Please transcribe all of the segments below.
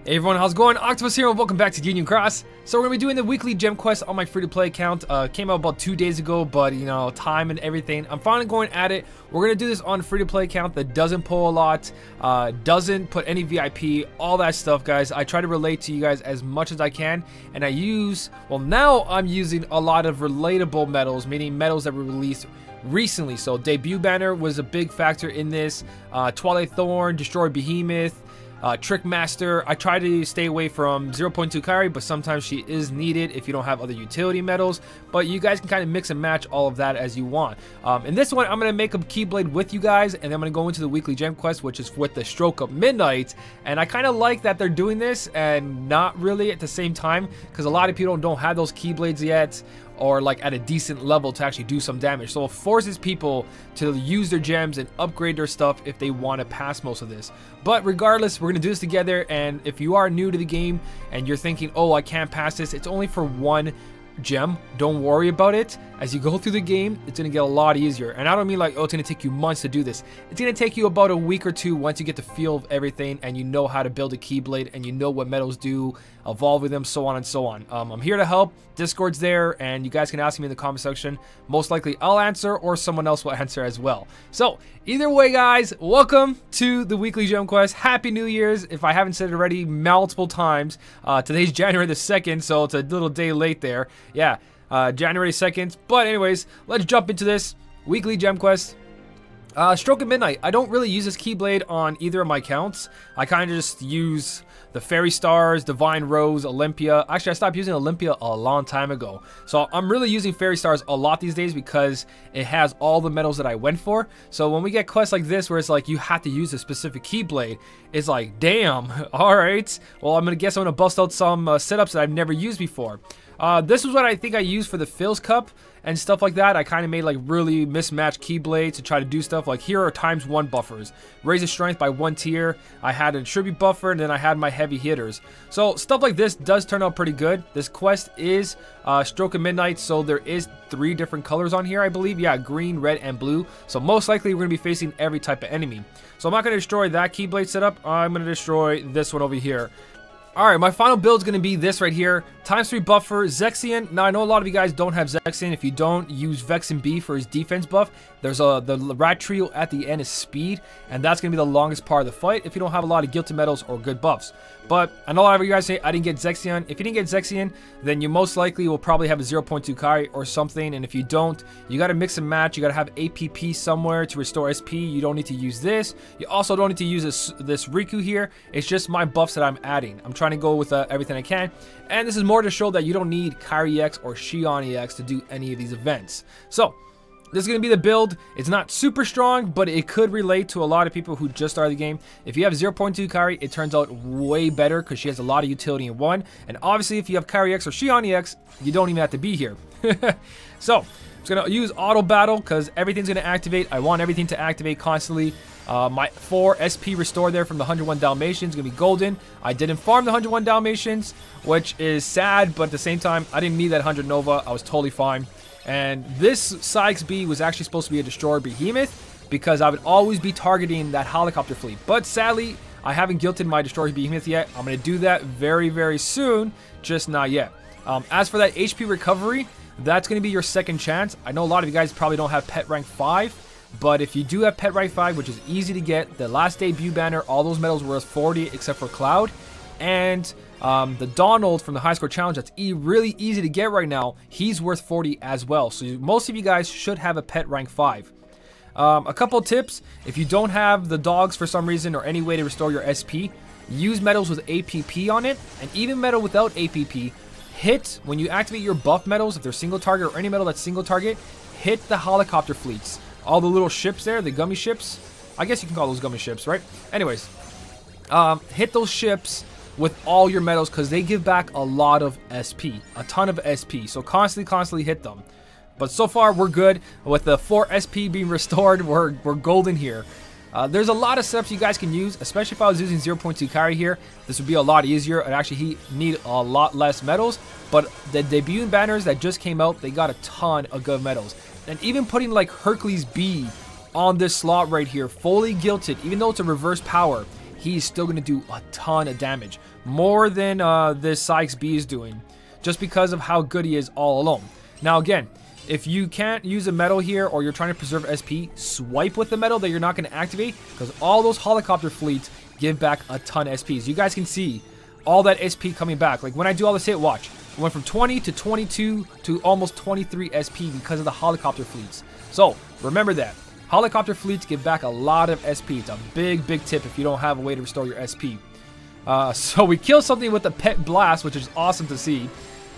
Hey everyone, how's it going? Octopus here and welcome back to Union Cross. So we're going to be doing the weekly gem quest on my free-to-play account. Came out about 2 days ago, but you know, time and everything. I'm finally going at it. We're going to do this on a free-to-play account that doesn't pull a lot, doesn't put any VIP, all that stuff, guys. I try to relate to you guys as much as I can, and I use, well, now I'm using a lot of relatable medals, meaning medals that were released recently. So debut banner was a big factor in this. Twilight Thorn, Destroy Behemoth, Trick Master. I try to stay away from 0.2 Kairi, but sometimes she is needed if you don't have other utility medals. But you guys can kind of mix and match all of that as you want. In this one, I'm going to make a Keyblade with you guys, and then I'm going to go into the weekly gem quest, which is with the Stroke of Midnight. And I kind of like that they're doing this and not really at the same time, because a lot of people don't have those Keyblades yet, or like at a decent level to actually do some damage. So it forces people to use their gems and upgrade their stuff if they want to pass most of this. But regardless, we're going to do this together, and if you are new to the game and you're thinking, oh, I can't pass this, it's only for one gem. Don't worry about it. As you go through the game, it's going to get a lot easier. And I don't mean like, oh, it's going to take you months to do this. It's going to take you about a week or two once you get the feel of everything and you know how to build a Keyblade and you know what medals do, evolve with them, so on and so on. I'm here to help. Discord's there, and you guys can ask me in the comment section. Most likely I'll answer, or someone else will answer as well. So either way, guys, welcome to the weekly gem quest. Happy New Year's, if I haven't said it already multiple times. Today's January the 2nd, so it's a little day late there. Yeah, January 2nd. But anyways, let's jump into this weekly gem quest. Stroke of Midnight. I don't really use this Keyblade on either of my accounts. I kind of just use the Fairy Stars, Divine Rose, Olympia. Actually, I stopped using Olympia a long time ago. So I'm really using Fairy Stars a lot these days because it has all the medals that I went for. So when we get quests like this where it's like you have to use a specific Keyblade, it's like, damn, alright. Well, I'm going to guess I'm going to bust out some setups that I've never used before. This is what I think I used for the Phil's Cup and stuff like that. I kind of made like really mismatched Keyblades to try to do stuff like, here are ×1 buffers. Raise the strength by 1 tier. I had a tribute buffer, and then I had my heavy hitters. So stuff like this does turn out pretty good. This quest is Stroke of Midnight, so there is 3 different colors on here, I believe. Yeah, green, red, and blue. So most likely we're going to be facing every type of enemy. So I'm not going to destroy that Keyblade setup. I'm going to destroy this one over here. Alright, my final build is going to be this right here. ×3 buffer, Zexion. Now, I know a lot of you guys don't have Zexion. If you don't, use Vexen B for his defense buff. There's the rat trio at the end is speed, and that's going to be the longest part of the fight if you don't have a lot of guilty medals or good buffs. But I know a lot of you guys say, I didn't get Zexion. If you didn't get Zexion, then you most likely will probably have a 0.2 Kairi or something, and if you don't, you got to mix and match. You got to have APP somewhere to restore SP. You don't need to use this. You also don't need to use this Riku here. It's just my buffs that I'm adding. I'm trying to go with everything I can, and this is more to show that you don't need Kairi EX or Xion Ex to do any of these events. So this is going to be the build. It's not super strong, but it could relate to a lot of people who just started the game. If you have 0.2 Kairi, it turns out way better because she has a lot of utility in one. And obviously, if you have Kairi EX or Xion Ex, you don't even have to be here. So I'm just going to use Auto Battle because everything's going to activate. I want everything to activate constantly. My 4 SP restore there from the 101 Dalmatians is going to be golden. I didn't farm the 101 Dalmatians, which is sad, but at the same time, I didn't need that 100 Nova. I was totally fine. And this Sykes B was actually supposed to be a Destroyer Behemoth because I would always be targeting that helicopter fleet. But sadly, I haven't guilted my Destroyer Behemoth yet. I'm going to do that very, very soon, just not yet. As for that HP recovery, that's going to be your second chance. I know a lot of you guys probably don't have Pet Rank 5. But if you do have Pet Rank 5, which is easy to get, the last debut banner, all those medals were worth 40 except for Cloud. And the Donald from the High Score Challenge, that's really easy to get right now. He's worth 40 as well. So most of you guys should have a Pet Rank 5. A couple of tips. If you don't have the dogs for some reason or any way to restore your SP, use medals with APP on it. And even medal without APP, hit, when you activate your buff medals, if they're single target or any medal that's single target, hit the helicopter fleets. All the little ships there, the gummy ships. I guess you can call those gummy ships, right? Anyways, hit those ships with all your medals because they give back a lot of SP, a ton of SP. So constantly hit them. But so far, we're good. With the 4 SP being restored, we're golden here. There's a lot of setups you guys can use, especially if I was using 0.2 Kairi here. This would be a lot easier. I'd actually need a lot less medals. But the debut banners that just came out, they got a ton of good medals. And even putting like Hercules B on this slot right here, fully guilted, even though it's a reverse power, he's still going to do a ton of damage. More than this Xion Ex is doing, just because of how good he is all alone. Now again, if you can't use a medal here or you're trying to preserve SP, swipe with the medal that you're not going to activate, because all those helicopter fleets give back a ton of SPs. You guys can see all that SP coming back. Like when I do all this hit, watch. It went from 20 to 22 to almost 23 SP because of the helicopter fleets. So remember that. Helicopter fleets give back a lot of SP. It's a big, big tip if you don't have a way to restore your SP. So we kill something with the Pet Blast, which is awesome to see.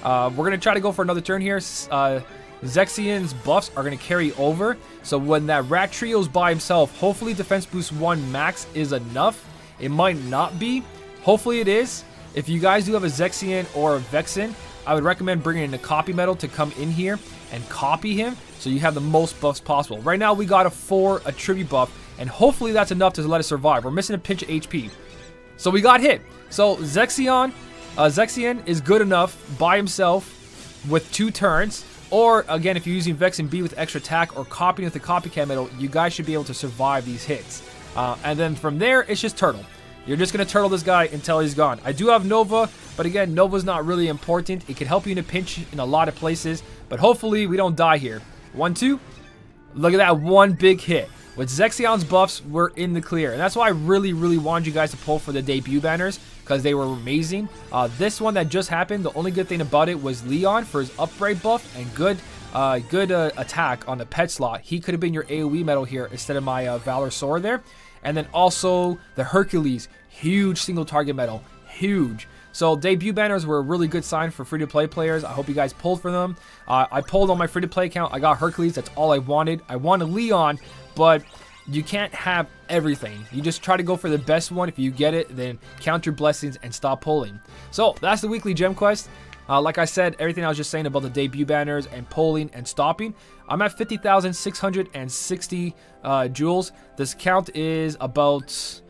We're going to try to go for another turn here. Xion's buffs are going to carry over. So when that Rat Trio's by himself, hopefully Defense Boost 1 max is enough. It might not be. Hopefully it is. If you guys do have a Xion or a Vexen, I would recommend bringing in a copy medal to come in here and copy him so you have the most buffs possible. Right now we got a 4 tribute buff, and hopefully that's enough to let us survive. We're missing a pinch of HP. So we got hit. So Xion is good enough by himself with 2 turns. Or, again, if you're using Vex and B with extra attack or copying with the copycat medal, you guys should be able to survive these hits. And then from there, it's just turtle. You're just going to turtle this guy until he's gone. I do have Nova, but again, Nova's not really important. It can help you in a pinch in a lot of places, but hopefully we don't die here. 1, 2. Look at that one big hit. With Xion's buffs, we're in the clear. And that's why I really, really wanted you guys to pull for the debut banners, because they were amazing. This one that just happened, the only good thing about it was Leon for his upgrade buff and good attack on the pet slot. He could have been your AoE medal here instead of my Valor Sword there. And then also the Hercules, huge single target medal, huge. So debut banners were a really good sign for free-to-play players. I hope you guys pulled for them. I pulled on my free-to-play account. I got Hercules. That's all I wanted. I wanted Leon, but you can't have everything. You just try to go for the best one. If you get it, then count your blessings and stop pulling. So that's the weekly gem quest. Like I said, everything I was just saying about the debut banners and pulling and stopping. I'm at 50,660 jewels. This count is about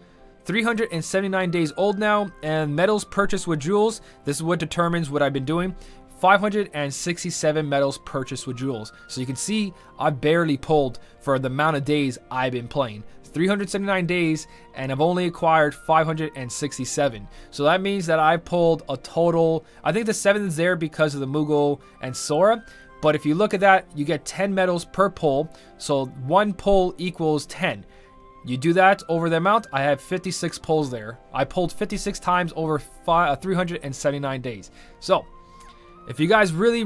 379 days old now, and medals purchased with jewels, this is what determines what I've been doing. 567 medals purchased with jewels. So you can see I barely pulled for the amount of days I've been playing. 379 days, and I've only acquired 567. So that means that I pulled a total, I think the 7th is there because of the Moogle and Sora. But if you look at that, you get 10 medals per pull. So 1 pull equals 10. You do that over the amount, I have 56 pulls there. I pulled 56 times over 379 days. So if you guys really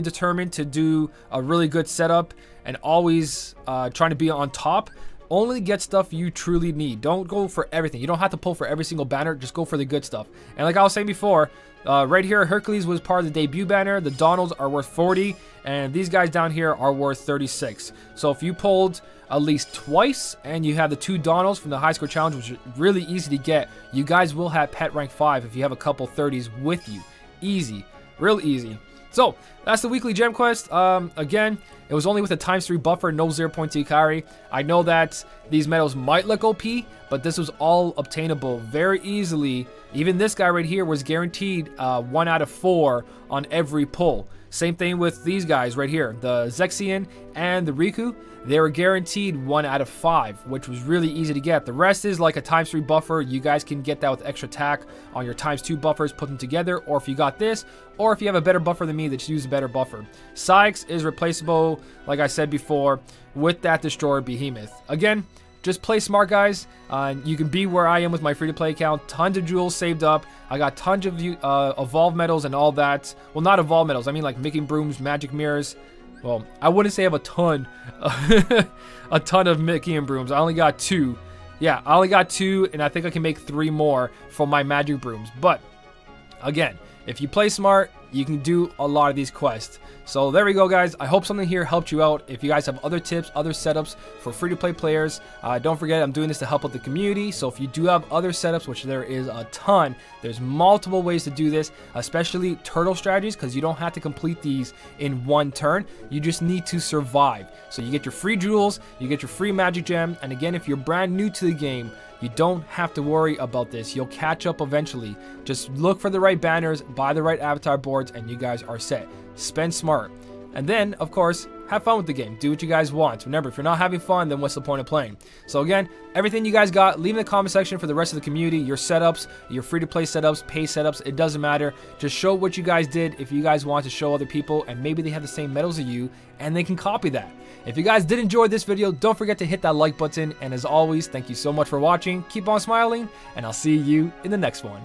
determined to do a really good setup and always trying to be on top, only get stuff you truly need. Don't go for everything. You don't have to pull for every single banner. Just go for the good stuff. And like I was saying before, right here, Hercules was part of the debut banner. The Donalds are worth 40, and these guys down here are worth 36. So if you pulled at least twice and you have the 2 Donalds from the high score challenge, which is really easy to get, you guys will have pet rank 5 if you have a couple 30s with you. Easy. Real easy. So that's the weekly gem quest. Again, it was only with a ×3 buffer, no 0.2 Kairi. I know that these medals might look OP, but this was all obtainable very easily. Even this guy right here was guaranteed 1 out of 4 on every pull. Same thing with these guys right here, the Xion and the Riku. They were guaranteed 1 out of 5, which was really easy to get. The rest is like a ×3 buffer. You guys can get that with extra attack on your ×2 buffers, put them together, or if you got this, or if you have a better buffer than me, just use a better buffer. Xion Ex is replaceable, like I said before, with that Destroyer Behemoth. Again, just play smart, guys. You can be where I am with my free-to-play account. Tons of jewels saved up. I got tons of evolve medals and all that. Well, not evolve medals. I mean like Mickey Brooms, magic mirrors. Well, I wouldn't say I have a ton. A ton of Mickey and Brooms. I only got 2. Yeah, I only got 2, and I think I can make 3 more from my magic brooms. But, again, if you play smart, you can do a lot of these quests. So there we go, guys. I hope something here helped you out. If you guys have other tips, other setups for free-to-play players, don't forget I'm doing this to help out the community. So if you do have other setups, which there is a ton, there's multiple ways to do this, especially turtle strategies, because you don't have to complete these in 1 turn. You just need to survive. So you get your free jewels, you get your free magic gem, and again, if you're brand new to the game, you don't have to worry about this. You'll catch up eventually. Just look for the right banners, buy the right avatar boards, and you guys are set. Spend smart. And then, of course, have fun with the game. Do what you guys want. Remember, if you're not having fun, then what's the point of playing? So again, everything you guys got, leave in the comment section for the rest of the community. Your setups, your free-to-play setups, pay setups, it doesn't matter. Just show what you guys did if you guys want to show other people, and maybe they have the same medals as you, and they can copy that. If you guys did enjoy this video, don't forget to hit that like button. And as always, thank you so much for watching. Keep on smiling, and I'll see you in the next one.